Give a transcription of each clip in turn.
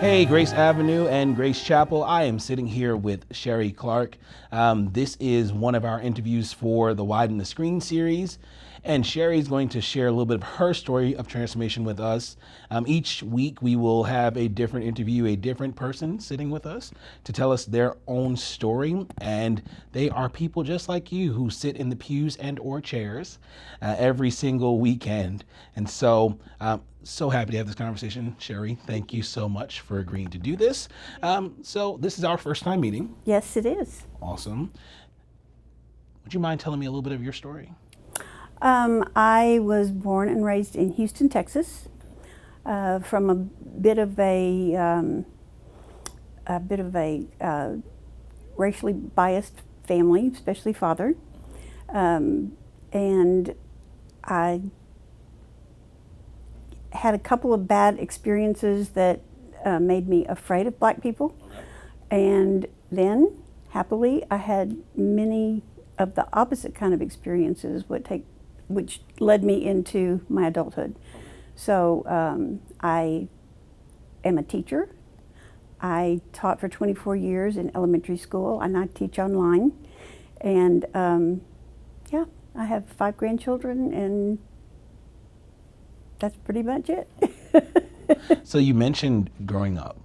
Hey, Grace Avenue and Grace Chapel. I am sitting here with Cheri Clark. This is one of our interviews for the Widen the Screen series. And Cheri is going to share a little bit of her story of transformation with us. Each week we will have a different interview, a different person sitting with us to tell us their own story. And they are people just like you who sit in the pews and or chairs every single weekend. And so happy to have this conversation. Cheri, thank you so much for agreeing to do this. So this is our first time meeting. Yes, it is. Awesome. Would you mind telling me a little bit of your story? I was born and raised in Houston, Texas, from a bit of a racially biased family, especially father, and I had a couple of bad experiences that made me afraid of black people, and then happily I had many of the opposite kind of experiences which led me into my adulthood. So I am a teacher. I taught for 24 years in elementary school, and I teach online. And yeah, I have 5 grandchildren, and that's pretty much it. So you mentioned growing up,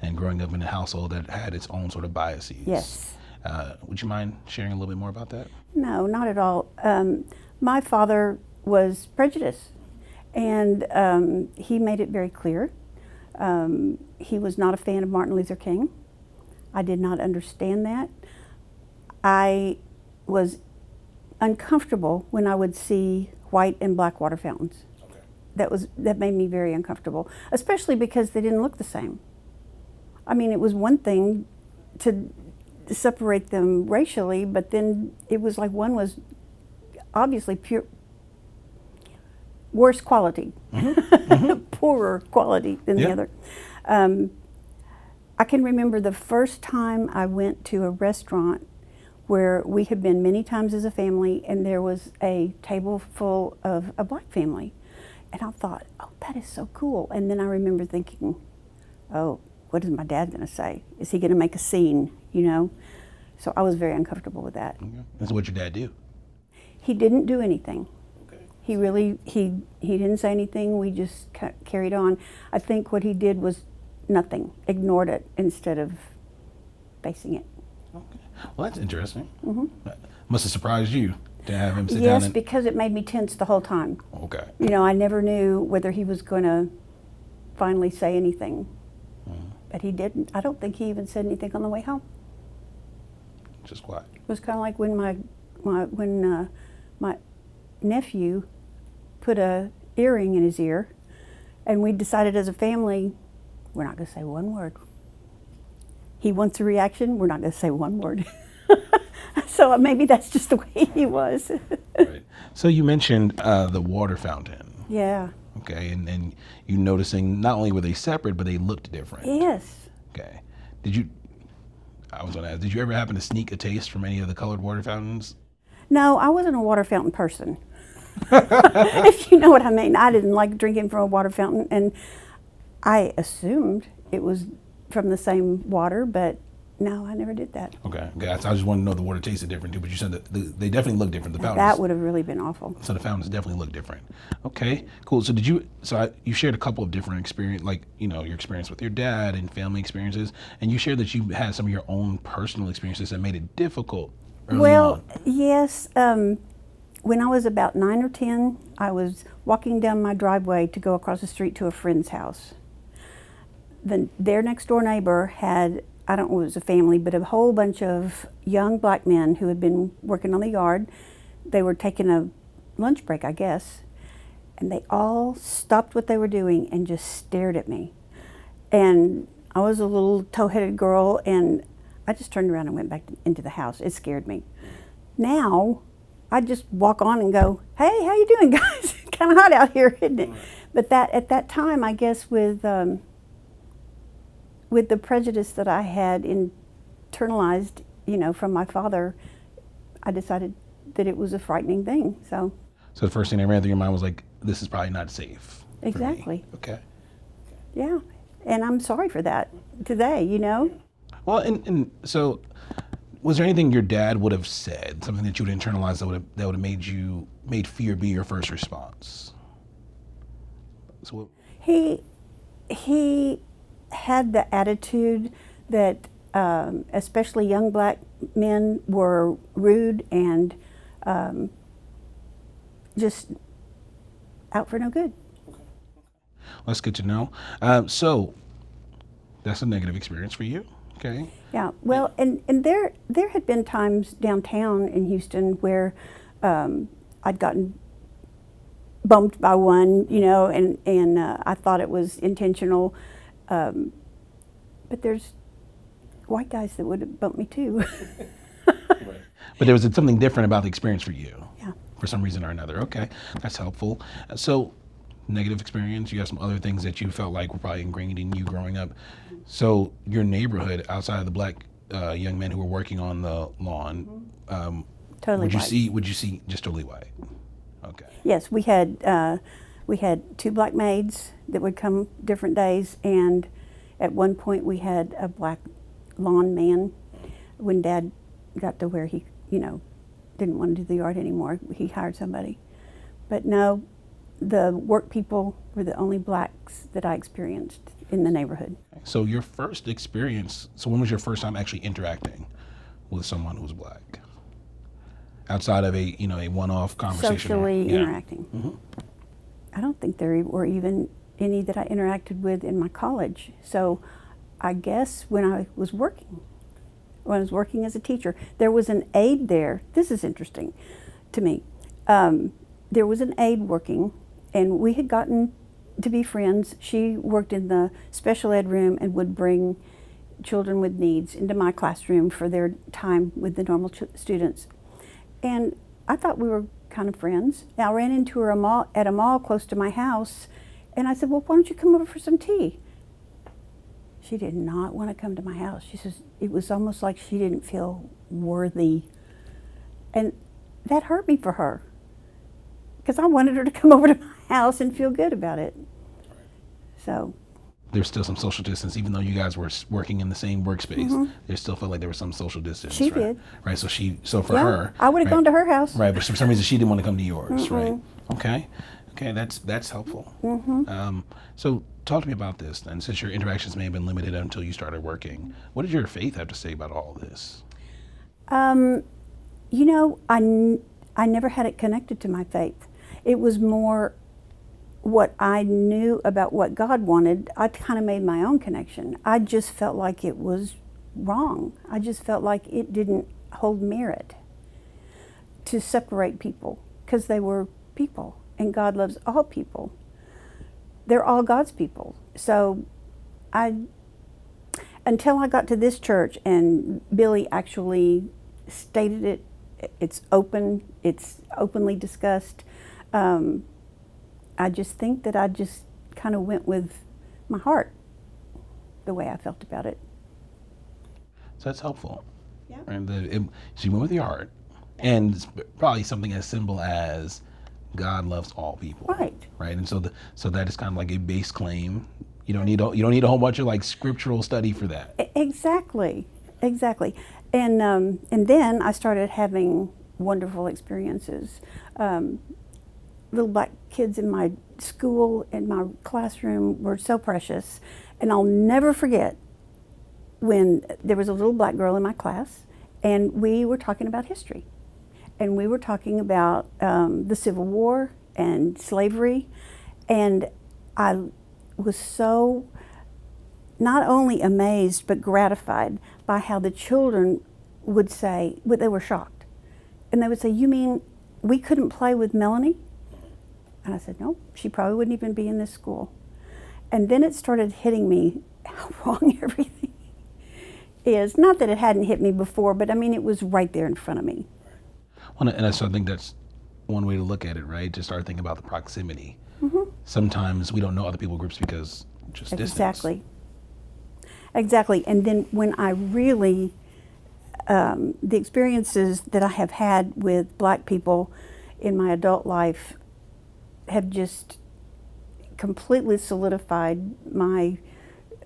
and growing up in a household that had its own sort of biases. Yes. Would you mind sharing a little bit more about that? No, not at all. My father was prejudiced, and he made it very clear. He was not a fan of Martin Luther King. I did not understand that. I was uncomfortable when I would see white and black water fountains. Okay. That made me very uncomfortable, especially because they didn't look the same. I mean, it was one thing to separate them racially, but then it was like one was obviously worse quality, poorer quality than the other. I can remember the first time I went to a restaurant where we had been many times as a family, and there was a table full of a black family. And I thought, oh, that is so cool. And then I remember thinking, oh, what is my dad going to say? Is he going to make a scene, you know? So I was very uncomfortable with that. Okay. That's what your dad do? He didn't do anything. Okay. He really, he didn't say anything. We just carried on. I think what he did was nothing, ignored it instead of facing it. Okay. Well, that's interesting. That must have surprised you to have him sit down. Yes, because it made me tense the whole time. Okay. You know, I never knew whether he was going to finally say anything. But he didn't. I don't think he even said anything on the way home. Just quiet. It was kind of like when my nephew put a earring in his ear, and we decided as a family, we're not going to say one word. He wants a reaction, we're not going to say one word. So maybe that's just the way he was. Right. So you mentioned the water fountain. Yeah. Okay, and you noticing not only were they separate, but they looked different. Yes. Okay. I was gonna ask, did you ever happen to sneak a taste from any of the colored water fountains? No, I wasn't a water fountain person. If you know what I mean. I didn't like drinking from a water fountain, and I assumed it was from the same water, but no, I never did that. Okay, I just wanted to know the water tasted different too, but you said that they definitely look different, the fountains. That would have really been awful. So the fountains definitely look different. Okay, cool. So you shared a couple of different experience, like, you know, your experience with your dad and family experiences, and you shared that you had some of your own personal experiences that made it difficult early on. Yes. When I was about 9 or 10, I was walking down my driveway to go across the street to a friend's house. Their next door neighbor had, I don't know if it was a family, but a whole bunch of young black men who had been working on the yard. They were taking a lunch break, I guess, and they all stopped what they were doing and just stared at me. And I was a little tow-headed girl, and I just turned around and went back into the house. It scared me. Now, I just walk on and go, hey, how you doing, guys? Kind of hot out here, isn't it? But at that time, I guess with the prejudice that I had internalized, you know, from my father, I decided that it was a frightening thing. So the first thing that ran through your mind was like, this is probably not safe. Exactly. Okay. Yeah. And I'm sorry for that today, you know? Well, and so, was there anything your dad would have said, something that you would internalize that would have made fear be your first response? So, He had the attitude that especially young black men were rude and just out for no good. that's good to know. So, that's a negative experience for you, okay? Yeah, well, and there had been times downtown in Houston where I'd gotten bumped by one, you know, and I thought it was intentional. But there's white guys that would have bumped me too. But there was something different about the experience for you. Yeah. For some reason or another. Okay, that's helpful. So, negative experience. You have some other things that you felt like were probably ingrained in you growing up. So, your neighborhood, outside of the black young men who were working on the lawn, Totally white. would you see just totally white? Okay. Yes, we had two black maids that would come different days, and at one point we had a black lawn man. When Dad got to where he, you know, didn't want to do the yard anymore, he hired somebody. But no, the work people were the only blacks that I experienced in the neighborhood. So your first experience. So when was your first time actually interacting with someone who's black? Outside of a one-off conversation. Socially Yeah. interacting. Mm-hmm. I don't think there were even any that I interacted with in my college. So I guess when I was working as a teacher, there was an aide there. This is interesting to me. There was an aide working, and we had gotten to be friends. She worked in the special ed room and would bring children with needs into my classroom for their time with the normal students. And I thought we were kind of friends. I ran into her at a mall close to my house, and I said, well, why don't you come over for some tea? She did not want to come to my house. She says it was almost like she didn't feel worthy. And that hurt me for her, because I wanted her to come over to my house and feel good about it. So There's still some social distance, even though you guys were working in the same workspace. Mhm. There still felt like there was some social distance. She right? did. Right. So for her, I would have right, gone to her house. Right, but for some reason she didn't want to come to yours. Mm-mm. Right. Okay. Okay. That's helpful. Mm-hmm. So talk to me about this then. Since your interactions may have been limited until you started working, what did your faith have to say about all of this? You know, I never had it connected to my faith. It was more what I knew about what God wanted. I kind of made my own connection. I just felt like it was wrong. I just felt like it didn't hold merit to separate people, because they were people, and God loves all people. They're all God's people. So until I got to this church and Billy actually stated it, it's openly discussed. I just think that I just kind of went with my heart, the way I felt about it. So that's helpful. Yeah. And so you went with your heart, and it's probably something as simple as God loves all people. Right. Right. And so that is kind of like a base claim. You don't need a whole bunch of like scriptural study for that. Exactly. And then I started having wonderful experiences. Little black kids in my school and my classroom were so precious. And I'll never forget when there was a little black girl in my class, and we were talking about history. And we were talking about the Civil War and slavery. And I was so not only amazed but gratified by how the children would say, well, they were shocked. And they would say, you mean we couldn't play with Melanie? And I said, no, she probably wouldn't even be in this school. And then it started hitting me how wrong everything is. Not that it hadn't hit me before, but I mean, it was right there in front of me. Well, and so I think that's one way to look at it, right? To start thinking about the proximity. Mm-hmm. Sometimes we don't know other people groups because just distance. Exactly. And then when I really, the experiences that I have had with black people in my adult life have just completely solidified my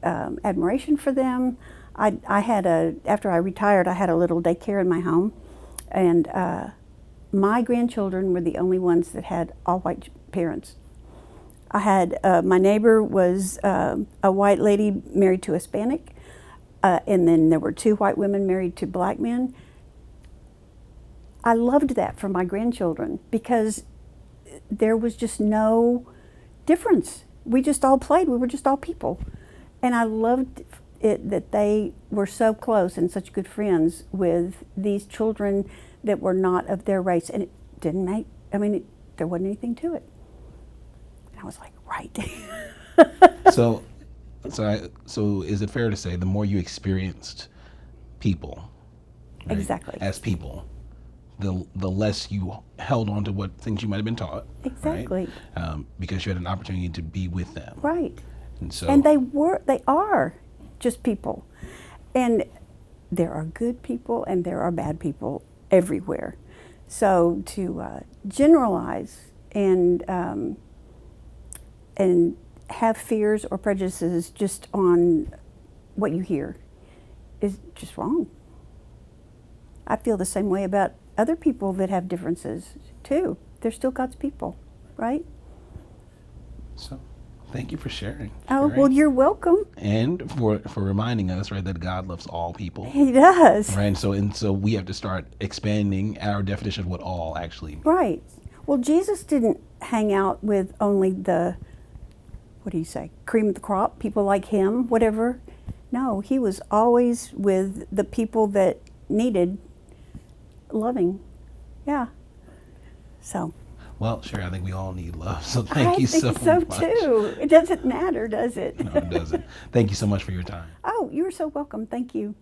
admiration for them. After I retired, I had a little daycare in my home, and my grandchildren were the only ones that had all white parents. I had, my neighbor was a white lady married to a Hispanic, and then there were 2 white women married to black men. I loved that for my grandchildren because there was just no difference. We just all played, we were just all people. And I loved it that they were so close and such good friends with these children that were not of their race. And it didn't make, there wasn't anything to it. And I was like, right. So is it fair to say the more you experienced people, right, Exactly. as people, the less you held on to what things you might have been taught, Exactly. right? Because you had an opportunity to be with them. Right. And so, And they are just people. And there are good people and there are bad people everywhere. So to generalize and have fears or prejudices just on what you hear is just wrong. I feel the same way about other people that have differences too. They're still God's people, right? so thank you for sharing. Oh, Cheri. well, you're welcome. And for reminding us, right, that God loves all people. He does. Right, and so we have to start expanding our definition of what all actually means. Right. Well, Jesus didn't hang out with only the, what do you say, cream of the crop, people like him, whatever. No, he was always with the people that needed loving. Yeah. So. Well, Cheri, I think we all need love, so thank you so much. I think so too. It doesn't matter, does it? No, it doesn't. Thank you so much for your time. Oh, you're so welcome. Thank you.